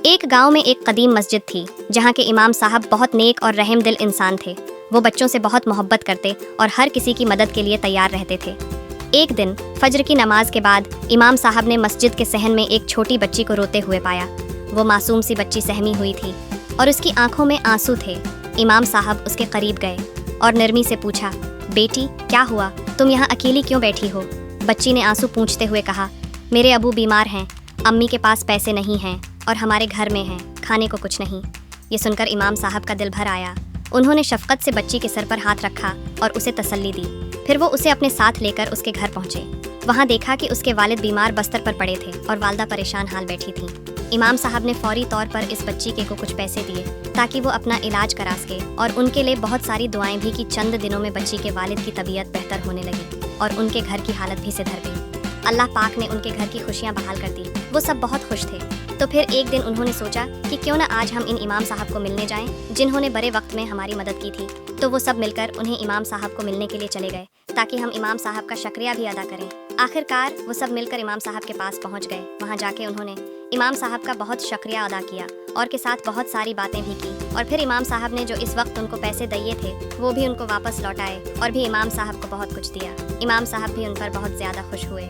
ایک گاؤں میں ایک قدیم مسجد تھی جہاں کے امام صاحب بہت نیک اور رحم دل انسان تھے۔ وہ بچوں سے بہت محبت کرتے اور ہر کسی کی مدد کے لیے تیار رہتے تھے۔ ایک دن فجر کی نماز کے بعد امام صاحب نے مسجد کے صحن میں ایک چھوٹی بچی کو روتے ہوئے پایا۔ وہ معصوم سی بچی سہمی ہوئی تھی اور اس کی آنکھوں میں آنسو تھے۔ امام صاحب اس کے قریب گئے اور نرمی سے پوچھا، بیٹی کیا ہوا؟ تم یہاں اکیلی کیوں بیٹھی ہو؟ بچی نے آنسو پونچھتے ہوئے کہا، میرے ابو بیمار ہیں، امی کے پاس پیسے نہیں ہیں اور ہمارے گھر میں ہیں کھانے کو کچھ نہیں۔ یہ سن کر امام صاحب کا دل بھر آیا۔ انہوں نے شفقت سے بچی کے سر پر ہاتھ رکھا اور اسے تسلی دی۔ پھر وہ اسے اپنے ساتھ لے کر اس کے گھر پہنچے۔ وہاں دیکھا کہ اس کے والد بیمار بستر پر پڑے تھے اور والدہ پریشان حال بیٹھی تھیں۔ امام صاحب نے فوری طور پر اس بچی کو کچھ پیسے دیے تاکہ وہ اپنا علاج کرا سکے اور ان کے لیے بہت ساری دعائیں بھی کی۔ چند دنوں میں بچی کے والد کی طبیعت بہتر ہونے لگی اور ان کے گھر کی حالت بھی سدھر گئی۔ اللہ پاک نے ان کے گھر کی خوشیاں بحال کر دی۔ وہ سب بہت خوش تھے۔ تو پھر ایک دن انہوں نے سوچا کہ کیوں نہ آج ہم ان امام صاحب کو ملنے جائیں جنہوں نے برے وقت میں ہماری مدد کی تھی۔ تو وہ سب مل کر انہیں امام صاحب کو ملنے کے لیے چلے گئے تاکہ ہم امام صاحب کا شکریہ بھی ادا کریں۔ آخر کار وہ سب مل کر امام صاحب کے پاس پہنچ گئے۔ وہاں جا کے انہوں نے امام صاحب کا بہت شکریہ ادا کیا اور کے ساتھ بہت ساری باتیں بھی کی، اور پھر امام صاحب نے جو اس وقت ان کو پیسے دیے تھے وہ بھی ان کو واپس لوٹائے اور بھی امام صاحب کو بہت کچھ دیا۔ امام صاحب بھی ان پر بہت زیادہ خوش ہوئے۔